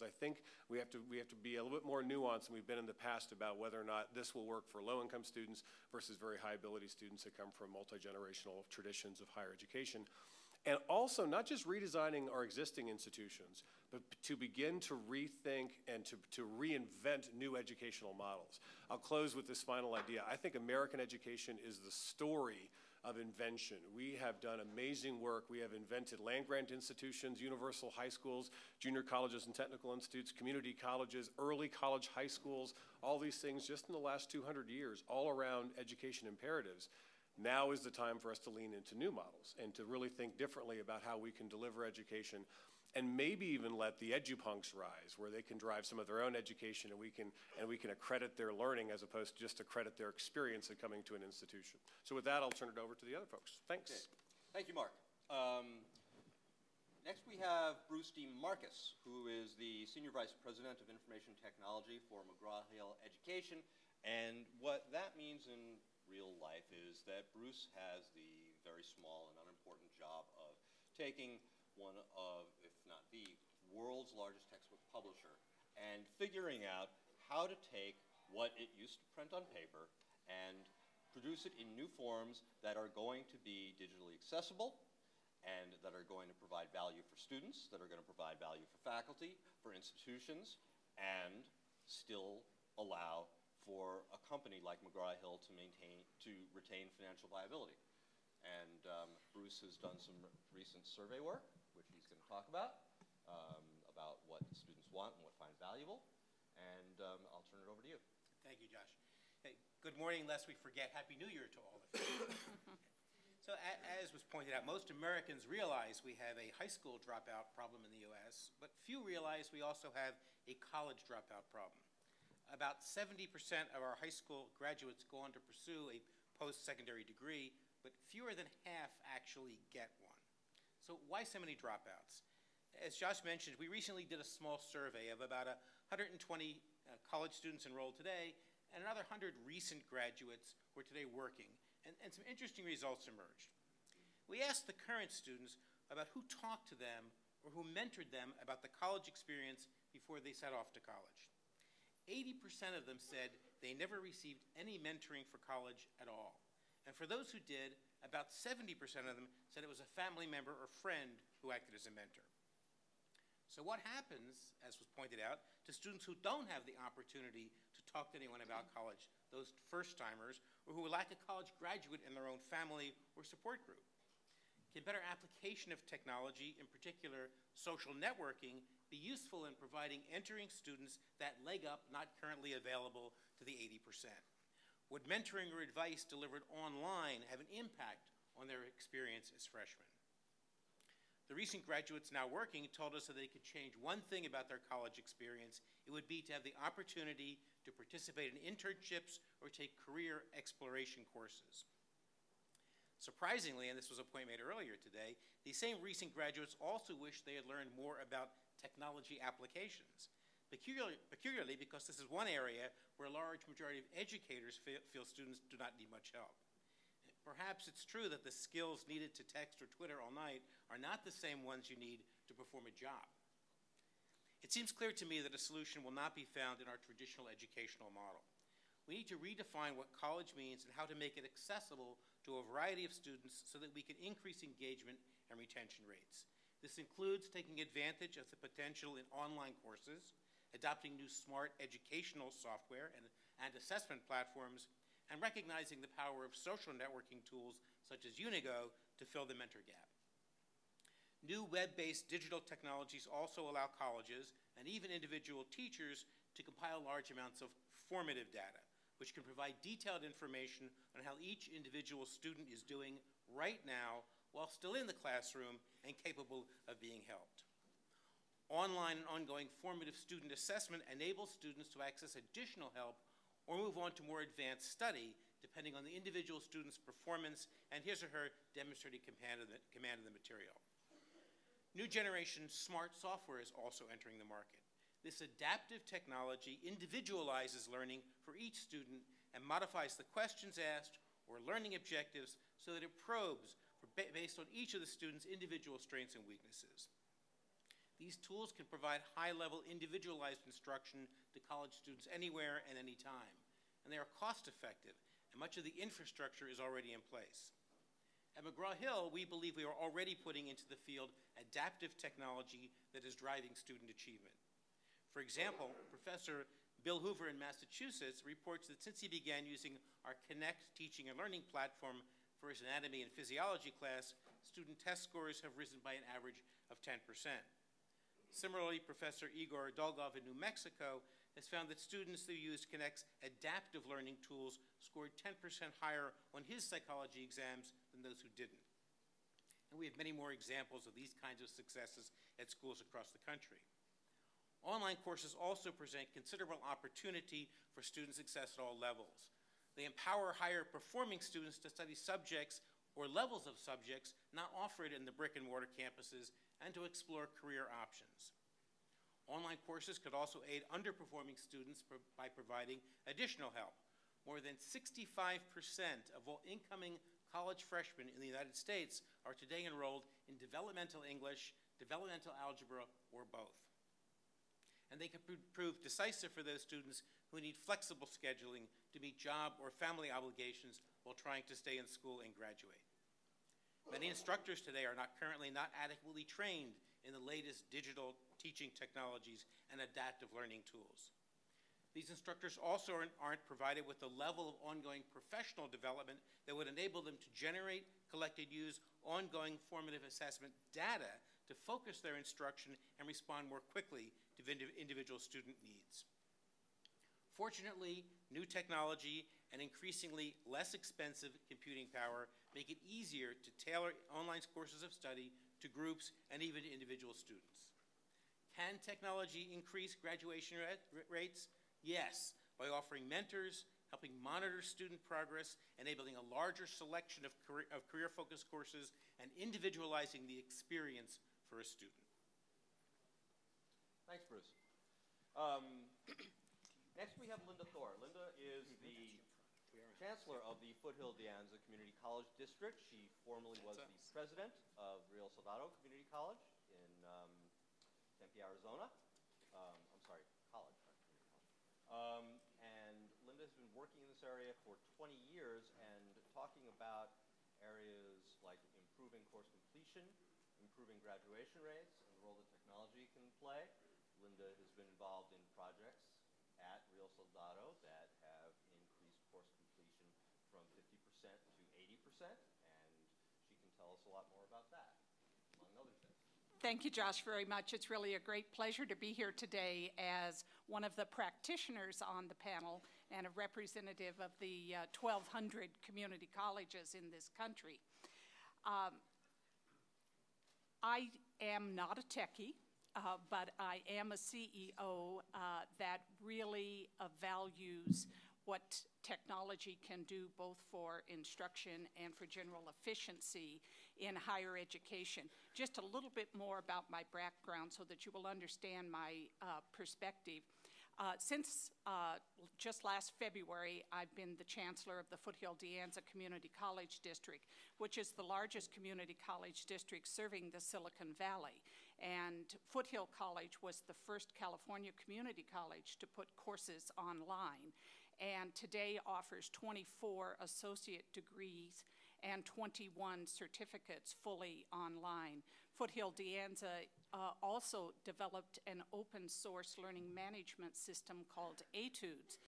because I think we have to be a little bit more nuanced than we've been in the past about whether or not this will work for low-income students versus very high-ability students that come from multi-generational traditions of higher education. And also, not just redesigning our existing institutions, but to begin to rethink and to reinvent new educational models. I'll close with this final idea. I think American education is the story of invention. We have done amazing work. We have invented land-grant institutions, universal high schools, junior colleges and technical institutes, community colleges, early college high schools, all these things just in the last 200 years, all around education imperatives. Now is the time for us to lean into new models and to really think differently about how we can deliver education, and maybe even let the edupunks rise, where they can drive some of their own education and we can accredit their learning as opposed to just accredit their experience of coming to an institution. So with that, I'll turn it over to the other folks. Thanks. Okay. Thank you, Mark. Next we have Bruce D. Marcus, who is the Senior Vice President of Information Technology for McGraw-Hill Education. And what that means in real life is that Bruce has the very small and unimportant job of taking one of, if not the world's largest textbook publisher and figuring out how to take what it used to print on paper and produce it in new forms that are going to be digitally accessible and that are going to provide value for students, that are going to provide value for faculty, for institutions, and still allow for a company like McGraw-Hill to retain financial viability. And Bruce has done some recent survey work, which he's going to talk about what students want and what finds valuable. And I'll turn it over to you. Thank you, Josh. Hey, good morning, lest we forget. Happy New Year to all of you. So as was pointed out, most Americans realize we have a high school dropout problem in the U.S., but few realize we also have a college dropout problem. About 70% of our high school graduates go on to pursue a post-secondary degree, but fewer than half actually get one. So why so many dropouts? As Josh mentioned, we recently did a small survey of about 120 college students enrolled today and another 100 recent graduates who are today working, and some interesting results emerged. We asked the current students about who talked to them or who mentored them about the college experience before they set off to college. 80% of them said they never received any mentoring for college at all. And for those who did, about 70% of them said it was a family member or friend who acted as a mentor. So what happens, as was pointed out, to students who don't have the opportunity to talk to anyone about college, those first-timers, or who lack a college graduate in their own family or support group? Can better application of technology, in particular social networking, be useful in providing entering students that leg up not currently available to the 80%? Would mentoring or advice delivered online have an impact on their experience as freshmen? The recent graduates now working told us that they could change one thing about their college experience. It would be to have the opportunity to participate in internships or take career exploration courses. Surprisingly, and this was a point made earlier today, these same recent graduates also wish they had learned more about technology applications, peculiarly because this is one area where a large majority of educators feel students do not need much help. Perhaps it's true that the skills needed to text or Twitter all night are not the same ones you need to perform a job. It seems clear to me that a solution will not be found in our traditional educational model. We need to redefine what college means and how to make it accessible to a variety of students so that we can increase engagement and retention rates. This includes taking advantage of the potential in online courses, adopting new smart educational software and assessment platforms, and recognizing the power of social networking tools such as Unigo to fill the mentor gap. New web-based digital technologies also allow colleges and even individual teachers to compile large amounts of formative data, which can provide detailed information on how each individual student is doing right now while still in the classroom and capable of being helped. Online and ongoing formative student assessment enables students to access additional help or move on to more advanced study, depending on the individual student's performance and his or her demonstrated command of the material. New generation smart software is also entering the market. This adaptive technology individualizes learning for each student and modifies the questions asked or learning objectives so that it probes based on each of the students' individual strengths and weaknesses. These tools can provide high-level individualized instruction to college students anywhere and anytime. And they are cost-effective, and much of the infrastructure is already in place. At McGraw-Hill, we believe we are already putting into the field adaptive technology that is driving student achievement. For example, Professor Bill Hoover in Massachusetts reports that since he began using our Connect teaching and learning platform for his anatomy and physiology class, student test scores have risen by an average of 10%. Similarly, Professor Igor Dolgov in New Mexico has found that students who used Connect's adaptive learning tools scored 10% higher on his psychology exams than those who didn't. And we have many more examples of these kinds of successes at schools across the country. Online courses also present considerable opportunity for student success at all levels. They empower higher performing students to study subjects or levels of subjects not offered in the brick and mortar campuses and to explore career options. Online courses could also aid underperforming students by providing additional help. More than 65% of all incoming college freshmen in the United States are today enrolled in developmental English, developmental algebra, or both. And they can prove decisive for those students who need flexible scheduling to meet job or family obligations while trying to stay in school and graduate. Many instructors today are currently not adequately trained in the latest digital teaching technologies and adaptive learning tools. These instructors also aren't provided with the level of ongoing professional development that would enable them to generate, collect, and use ongoing formative assessment data to focus their instruction and respond more quickly to individual student needs. Fortunately, new technology and increasingly less expensive computing power make it easier to tailor online courses of study to groups and even to individual students. Can technology increase graduation rates? Yes, by offering mentors, helping monitor student progress, enabling a larger selection of career-focused courses, and individualizing the experience for a student. Thanks, Bruce. Next we have Linda Thor. Linda is the Chancellor of the Foothill De Anza Community College District. She formerly was the president of Real Soldado Community College in Tempe, Arizona. I'm sorry, college, not community college. And Linda has been working in this area for 20 years and talking about areas like improving course completion, improving graduation rates, and the role that technology can play. Linda has been involved in projects at Real Soldado that have increased course completion from 50% to 80%, and she can tell us a lot more about that, among other things. Thank you, Josh, very much. It's really a great pleasure to be here today as one of the practitioners on the panel and a representative of the 1,200 community colleges in this country. I am not a techie. But I am a CEO that really values what technology can do both for instruction and for general efficiency in higher education. Just a little bit more about my background so that you will understand my perspective. Since just last February, I've been the Chancellor of the Foothill De Anza Community College District, which is the largest community college district serving the Silicon Valley. And Foothill College was the first California community college to put courses online, and today offers 24 associate degrees and 21 certificates fully online. Foothill De Anza also developed an open source learning management system called Etudes